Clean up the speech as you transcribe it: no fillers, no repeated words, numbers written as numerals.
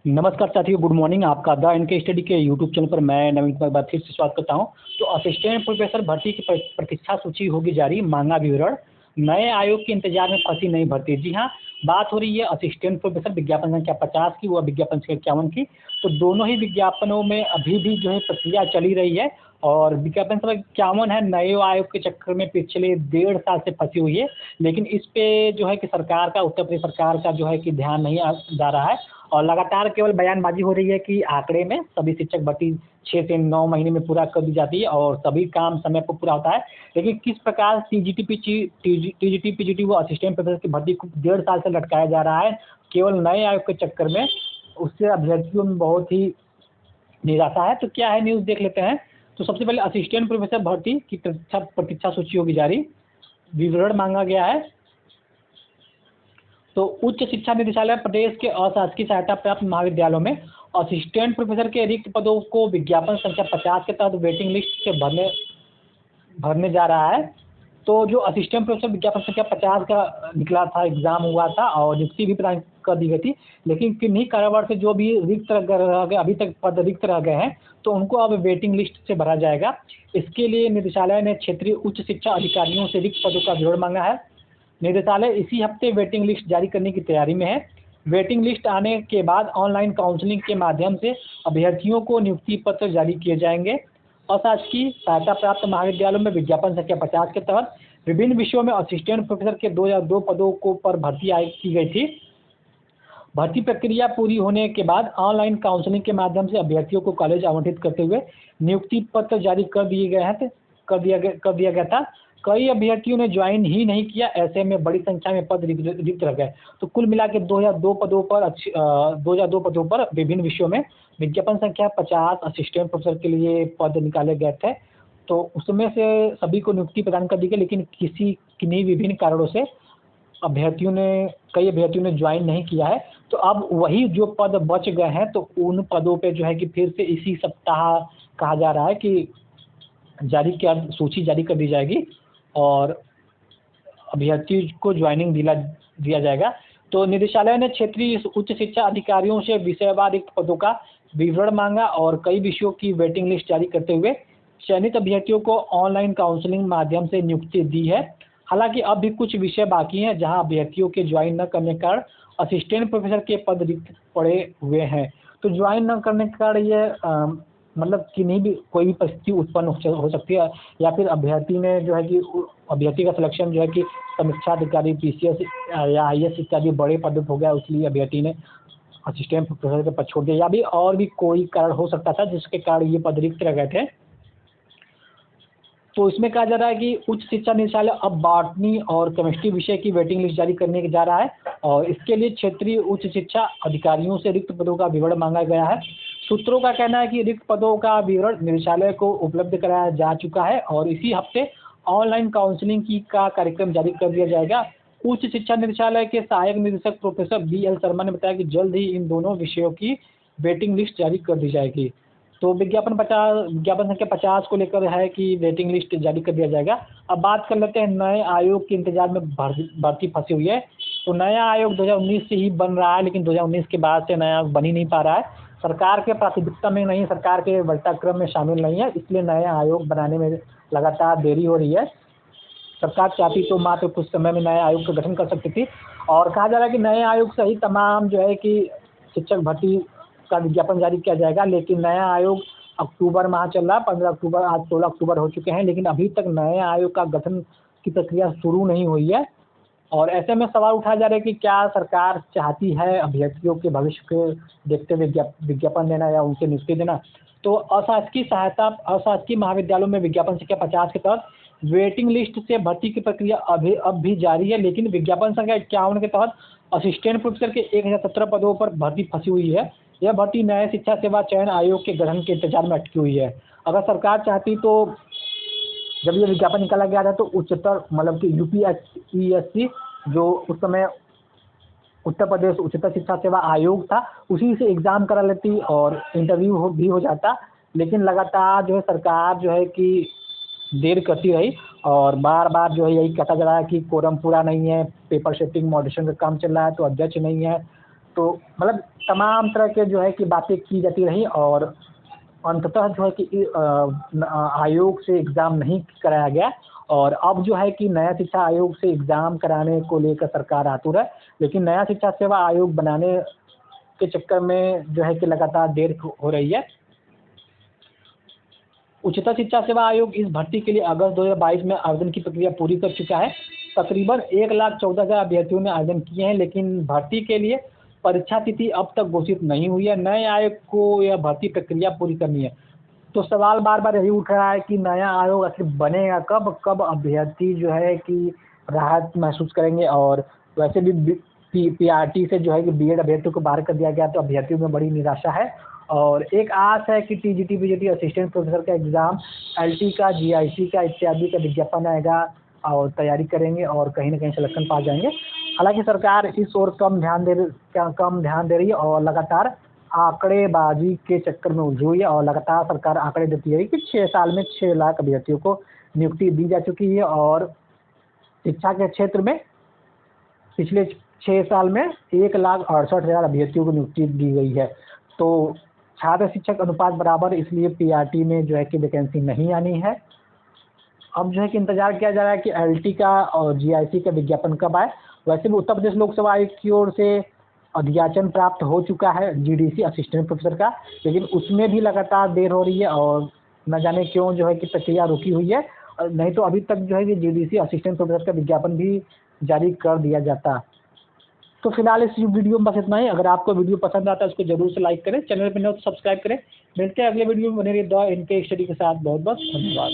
नमस्कार साथियों, good morning. आपका द एन के स्टडी के यूट्यूब चैनल पर मैं नवीन कुमार बात फिर से स्वागत करता हूं। तो असिस्टेंट प्रोफेसर भर्ती की प्रतीक्षा सूची होगी जारी, मांगा विवरण। नए आयोग के इंतजार में फंसी नई भर्ती। जी हाँ, बात हो रही है असिस्टेंट प्रोफेसर विज्ञापन संख्या 50 की व विज्ञापन संख्या 51 की। तो दोनों ही विज्ञापनों में अभी भी जो है प्रक्रिया चली रही है और विज्ञापन संख्या 51 है, नए आयोग के चक्कर में पिछले 1.5 साल से फंसी हुई है। लेकिन इस पे जो है कि सरकार का, उत्तर प्रदेश सरकार का जो है कि ध्यान नहीं जा रहा है और लगातार केवल बयानबाजी हो रही है कि आंकड़े में सभी शिक्षक भर्ती 6 से 9 महीने में पूरा कर दी जाती है और सभी काम समय पर पूरा होता है। लेकिन किस प्रकार टीजीटी पीजीटी व असिस्टेंट प्रोफेसर की भर्ती को 1.5 साल से लटकाया जा रहा है केवल नए आयोग के चक्कर में, उससे अभ्यर्थियों में बहुत ही निराशा है। तो क्या है न्यूज़ देख लेते हैं। तो सबसे पहले असिस्टेंट प्रोफेसर भर्ती की प्रतीक्षा सूची होगी जारी, विवरण मांगा गया है। तो उच्च शिक्षा निदेशालय प्रदेश के अशासकीय सहायता प्राप्त महाविद्यालयों में असिस्टेंट प्रोफेसर के रिक्त पदों को विज्ञापन संख्या 50 के तहत वेटिंग लिस्ट से भरने जा रहा है। तो जो असिस्टेंट प्रोफेसर विज्ञापन संख्या 50 का निकला था, एग्जाम हुआ था और नियुक्ति भी प्रदान कर दी गई थी। लेकिन किन्हीं कारणवश से जो भी रिक्त रह गए, अभी तक पद रिक्त रह गए हैं, तो उनको अब वेटिंग लिस्ट से भरा जाएगा। इसके लिए निदेशालय ने क्षेत्रीय उच्च शिक्षा अधिकारियों से रिक्त पदों का विवरण मांगा है। निदेशालय इसी हफ्ते वेटिंग लिस्ट जारी करने की तैयारी में है। वेटिंग लिस्ट आने के बाद ऑनलाइन काउंसलिंग के माध्यम से अभ्यर्थियों को नियुक्ति पत्र जारी किए जाएंगे। अशासकीय सहायता प्राप्त महाविद्यालयों में विज्ञापन संख्या 50 के तहत विभिन्न विषयों में असिस्टेंट प्रोफेसर के 2002 पदों को पर भर्ती की गई थी। भर्ती प्रक्रिया पूरी होने के बाद ऑनलाइन काउंसलिंग के माध्यम से अभ्यर्थियों को कॉलेज आवंटित करते हुए नियुक्ति पत्र जारी कर दिया गया था। कई अभ्यर्थियों ने ज्वाइन ही नहीं किया, ऐसे में बड़ी संख्या में पद रिक्त रह गए। तो कुल मिला के 2002 पदों पर विभिन्न विषयों में विज्ञापन संख्या 50 असिस्टेंट प्रोफेसर के लिए पद निकाले गए थे। तो उसमें से सभी को नियुक्ति प्रदान कर दी गई, लेकिन किन्हीं विभिन्न कारणों से कई अभ्यर्थियों ने ज्वाइन नहीं किया है। तो अब वही जो पद बच गए हैं, तो उन पदों पे जो है कि फिर से इसी सप्ताह कहा जा रहा है कि सूची जारी कर दी जाएगी और अभ्यर्थी को ज्वाइनिंग दिया जाएगा। तो निदेशालय ने क्षेत्रीय उच्च शिक्षा अधिकारियों से विषयवार रिक्त पदों का विवरण मांगा और कई विषयों की वेटिंग लिस्ट जारी करते हुए चयनित अभ्यर्थियों को ऑनलाइन काउंसलिंग माध्यम से नियुक्ति दी है। हालांकि अब भी कुछ विषय बाकी हैं जहां अभ्यर्थियों के ज्वाइन न करने के कारण असिस्टेंट प्रोफेसर के पद रिक्त पड़े हुए हैं। तो ज्वाइन न करने के कारण ये मतलब किन्हीं भी कोई भी परिस्थिति उत्पन्न हो सकती है, या फिर अभ्यर्थी ने जो है कि अभ्यर्थी का सिलेक्शन जो है कि समीक्षा अधिकारी, पीसीएस या आईएएस इत्यादि बड़े पद हो गया, इसलिए अभ्यर्थी ने असिस्टेंट प्रोफेसर का पद छोड़ दिया, या भी और भी कोई कारण हो सकता था जिसके कारण ये पद रिक्त रह गए थे। तो इसमें कहा जा रहा है कि उच्च शिक्षा निदेशालय अब बॉटनी और केमिस्ट्री विषय की वेटिंग लिस्ट जारी करने जा रहा है और इसके लिए क्षेत्रीय उच्च शिक्षा अधिकारियों से रिक्त पदों का विवरण मांगा गया है। सूत्रों का कहना है कि रिक्त पदों का विवरण निदेशालय को उपलब्ध कराया जा चुका है और इसी हफ्ते ऑनलाइन काउंसलिंग का कार्यक्रम जारी कर दिया जाएगा। उच्च शिक्षा निदेशालय के सहायक निदेशक प्रोफेसर BL शर्मा ने बताया कि जल्द ही इन दोनों विषयों की वेटिंग लिस्ट जारी कर दी जाएगी। तो विज्ञापन संख्या 50 को लेकर है कि वेटिंग लिस्ट जारी कर दिया जाएगा। अब बात कर लेते हैं नए आयोग के इंतजार में भर्ती फंसी हुई है। तो नया आयोग 2019 से ही बन रहा है, लेकिन 2019 के बाद से नया आयोग बन ही नहीं पा रहा है। सरकार के प्राथमिकता में नहीं, सरकार के वर्षा क्रम में शामिल नहीं है, इसलिए नया आयोग बनाने में लगातार देरी हो रही है। सरकार चाहती तो मात्र कुछ समय में नए आयोग का गठन कर सकती थी और कहा जा रहा है कि नए आयोग से ही तमाम जो है कि शिक्षक भर्ती का विज्ञापन जारी किया जाएगा। लेकिन नया आयोग अक्टूबर माह चल रहा है, 15 अक्टूबर, आज 16 अक्टूबर हो चुके हैं, लेकिन अभी तक नए आयोग का गठन की प्रक्रिया शुरू नहीं हुई है। और ऐसे में सवाल उठाया जा रहा है कि क्या सरकार चाहती है अभ्यर्थियों के भविष्य को देखते हुए विज्ञापन देना या उनसे नियुक्ति देना। तो अशासकीय महाविद्यालयों में विज्ञापन संख्या 50 के तहत वेटिंग लिस्ट से भर्ती की प्रक्रिया अब भी जारी है, लेकिन विज्ञापन संख्या 51 के तहत असिस्टेंट प्रोफेसर के 1017 पदों पर भर्ती फंसी हुई है। यह भर्ती नए शिक्षा सेवा चयन आयोग के गठन के इंतजार में अटकी हुई है। अगर सरकार चाहती तो जब ये विज्ञापन निकाला गया था तो उच्चतर मतलब कि UPSC जो उस समय उत्तर प्रदेश उच्चतर शिक्षा सेवा आयोग था, उसी से एग्ज़ाम करा लेती और इंटरव्यू भी हो जाता। लेकिन लगातार जो है सरकार जो है कि देर करती रही और बार बार जो है यही कहता जा रहा है कि कोरम पूरा नहीं है, पेपर शिफ्टिंग मॉडरेशन का काम चल रहा है, तो अध्यक्ष नहीं है, तो मतलब तमाम तरह के जो है कि बातें की जाती रही और अंततः जो है कि आयोग से एग्ज़ाम नहीं कराया गया और अब जो है कि नया शिक्षा आयोग से एग्ज़ाम कराने को लेकर सरकार आतुर है। लेकिन नया शिक्षा सेवा आयोग बनाने के चक्कर में जो है कि लगातार देर हो रही है। उच्चतर शिक्षा सेवा आयोग इस भर्ती के लिए अगस्त 2022 में आवेदन की प्रक्रिया पूरी कर चुका है। तकरीबन 1,14,000 अभ्यर्थियों ने आवेदन किए हैं, लेकिन भर्ती के लिए परीक्षा तिथि अब तक घोषित नहीं हुई है। नए आयोग को यह भर्ती प्रक्रिया पूरी करनी है। तो सवाल बार-बार यही उठ रहा है कि नया आयोग आखिर बनेगा कब? कब अभ्यर्थी जो है कि राहत महसूस करेंगे? और वैसे भी पीआरटी से जो है कि बीएड अभ्यर्थियों को बाहर कर दिया गया, तो अभ्यर्थियों में बड़ी निराशा है और एक आस है कि टीजीटी, पीजीटी असिस्टेंट प्रोफेसर का एग्ज़ाम, एलटी का, जीआईसी का इत्यादि का विज्ञापन आएगा और तैयारी करेंगे और कहीं न कहीं सिलेक्शन पा जाएंगे। हालांकि सरकार इस ओर कम ध्यान दे रही है और लगातार आंकड़ेबाजी के चक्कर में उलझी हुई है और लगातार सरकार आंकड़े देती है कि 6 साल में 6 लाख अभ्यर्थियों को नियुक्ति दी जा चुकी है और शिक्षा के क्षेत्र में पिछले 6 साल में 1,68,000 अभ्यर्थियों को नियुक्ति दी गई है। तो छात्र शिक्षक अनुपात बराबर, इसलिए पीआरटी में जो है कि वैकेंसी नहीं आनी है। अब जो है कि इंतजार किया जा रहा है कि एलटी का और जीआईसी का विज्ञापन कब आए। वैसे भी उत्तर प्रदेश लोकसेवा आयोग की ओर से अध्याचन प्राप्त हो चुका है जीडीसी असिस्टेंट प्रोफेसर का, लेकिन उसमें भी लगातार देर हो रही है और न जाने क्यों जो है कि प्रक्रिया रुकी हुई है। नहीं तो अभी तक जो है कि जीडीसी असिस्टेंट प्रोफेसर का विज्ञापन भी जारी कर दिया जाता। तो फिलहाल इस वीडियो में बस इतना ही। अगर आपको वीडियो पसंद आता है उसको जरूर से लाइक करें, चैनल पर नए हो तो सब्सक्राइब करें। मिलते हैं अगले वीडियो में बने रहिए दुआ इनके स्टडी के साथ। बहुत बहुत धन्यवाद।